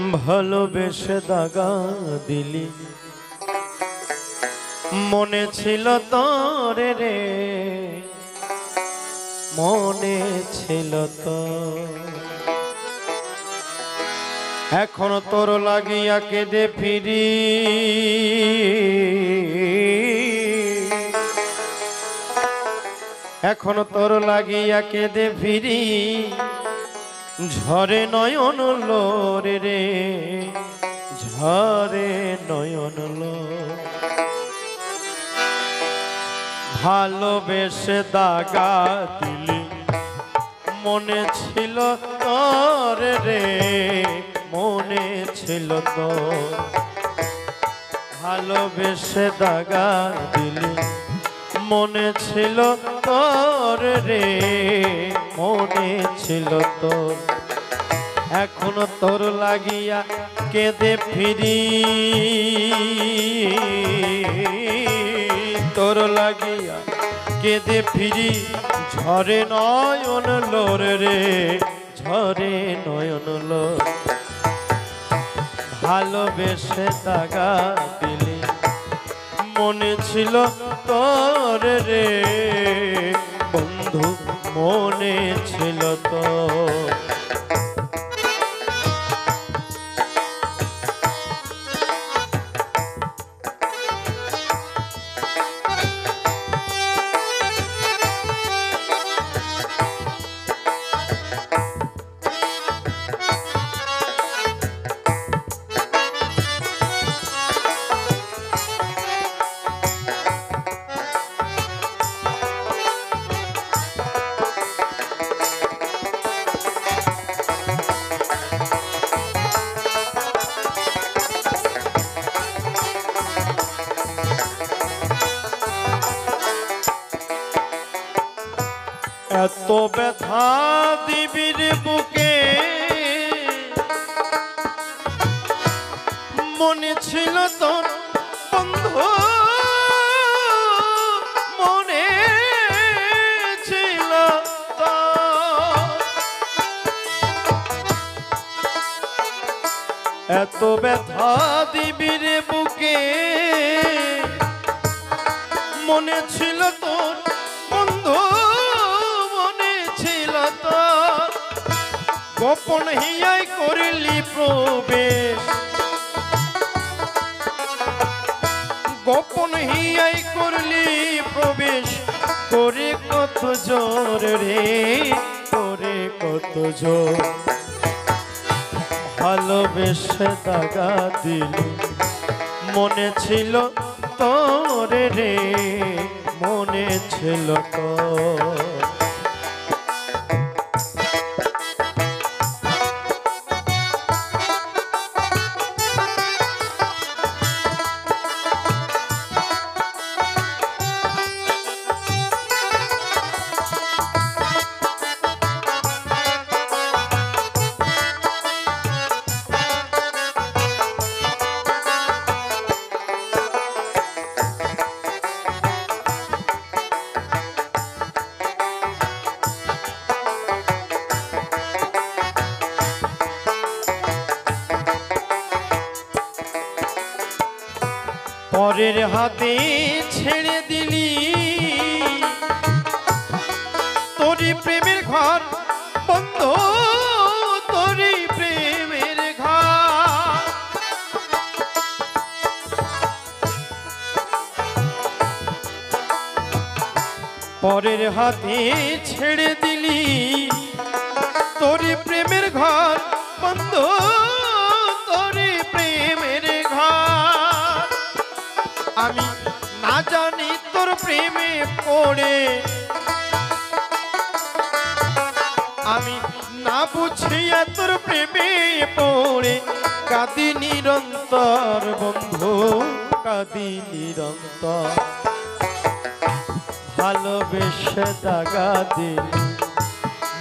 ভালোবেসে দাগা দিলি মনে ছিল তোর রে মনে ছিল তো এখন তোর লাগিয়া কেঁদে ফিরি এখন তোর লাগিয়া কেঁদে ফিরি ঝরে নয়ন লোরে রে ঝরে নয়ন লো ভালোবেসে দাগা দিলি মনে ছিল তোর রে মনে ছিল তোর ভালোবেসে দাগা দিলি মনে ছিল তোর রে মনে ছিল তোর এখনো তোর লাগিয়া কেঁদে ফিরি তোর লাগিয়া কেঁদে ফিরি ঝরে নয়ন লোর রে ঝরে নয়ন লোর ভালোবেসে দাগা দিলি মনে ছিল তোর রে বন্ধু মনে ছিল তোর এত ব্যথা দিবির বুকে মনে ছিল তোর বন্ধু মনে ছিল এত ব্যথা দিবির বুকে মনে ছিল তোর বন্ধু গোপন হিয়াই করিলি প্রবেশ গোপন হিয়াই করলি প্রবেশ করে কত জোর রে করে কত জোর ভালোবেসে দাগা দিলি মনে ছিল তোর রে মনে ছিল তোর পরের হাতে ছেড়ে দিলি তোরি প্রেমের ঘর বন্ধ তোরি প্রেমের ঘর পরের হাতে ছেড়ে দিলি তোরি প্রেমের ঘর বন্ধ তোরি প্রেমের ঘর আমি না জানি তোর প্রেমে পড়ে আমি না বুঝিয়া তোর প্রেমে পড়ে কাঁদি নিরন্তর বন্ধু কাঁদি নিরন্তর ভালোবেসে দাগা দিলি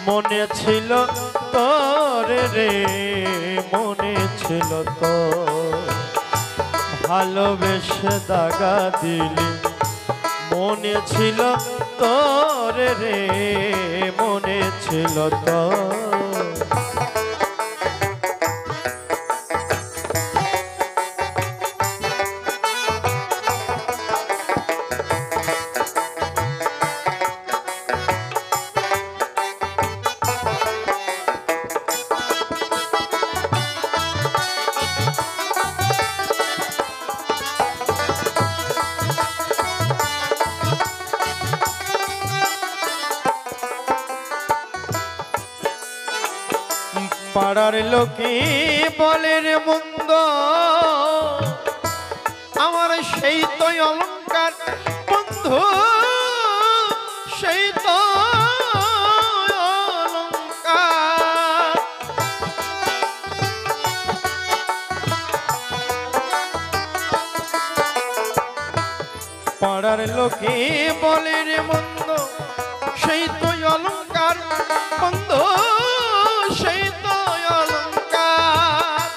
মনে ছিল তোর রে মনে ছিল তোর ভালোবেসে দাগা দিলি মনে ছিল তোর রে মনে ছিল তোর পাড়ার লোকে বলে রে মন্দ আমার সেই তো অলঙ্কার বন্ধু সেই তো অলঙ্কার পাড়ার লোকে বলে রে মন্দ সেই তো অলঙ্কার বন্ধু সেই তো অলঙ্কার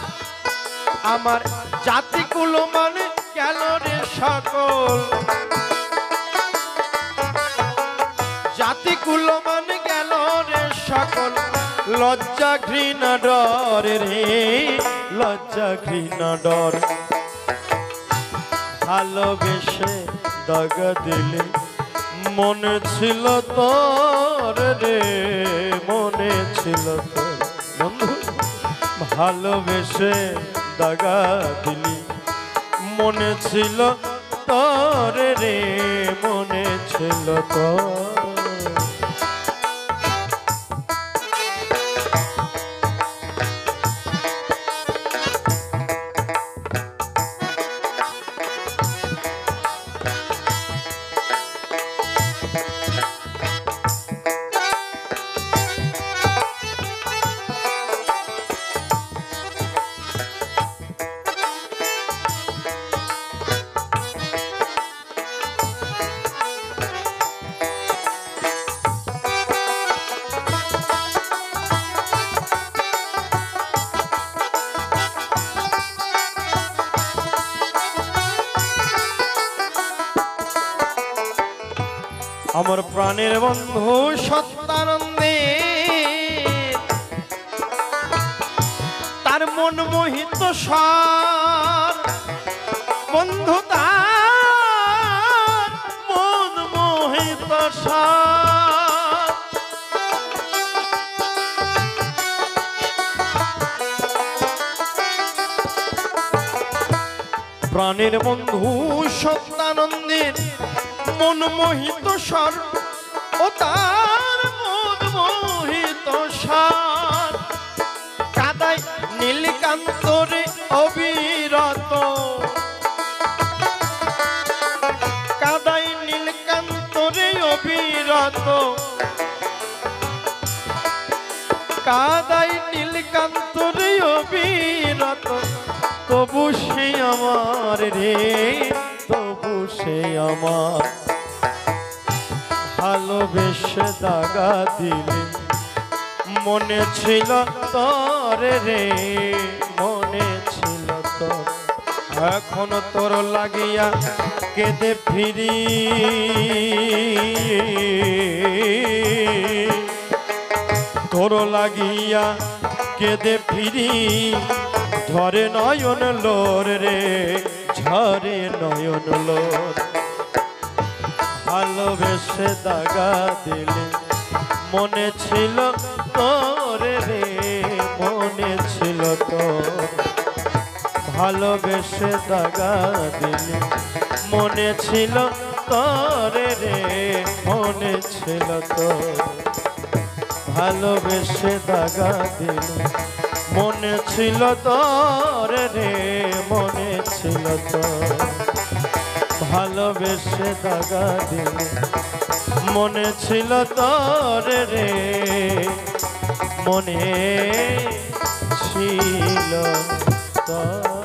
আমার জাতি কুলো মানে গেল রে সকল জাতি কুলো মানে গেল রে সকল লজ্জা ঘৃণা ডর রে লজ্জা ঘৃণা ডর ভালোবেসে দাগা দিলে মনে ছিল তোর রে মনে ছিল তোর বন্ধু ভালোবেসে দাগা দিলি মনে ছিল তোর রে মনে ছিল তোর আমার প্রাণের বন্ধু সত্যানন্দে তার মন মোহিত সার বন্ধু তার মন মোহিত সার প্রাণের বন্ধু সত্যানন্দের মন মোহিত সার ও তার মন মোহিত সার কাদাই নীলকান্তরে অবিরত কাদাই নীলকান্তরে অবিরত কাদাই নীলকান্তরে অবিরত তবু সে আমার রে তবু সে আমার ভালোবেসে দাগা দিলে মনে ছিল তোর রে মনে ছিল তোর এখন তোর লাগিয়া কেঁদে ফিরি তোর লাগিয়া কেঁদে ফিরি ঝরে নয়ন লোর রে ঝরে নয়ন লোর ভালোবেসে দাগা দিলে মনে ছিল তোর রে মনে ছিল তোর ভালোবেসে দাগা দিলে মনে ছিল তোর রে মনে ছিল তোর ভালোবেসে দাগা দিলে মনে ছিল তোর রে মনে ছিল তোর ভালোবেসে দাগা দিলে মনে ছিল তোর রে মনে ছিল তোর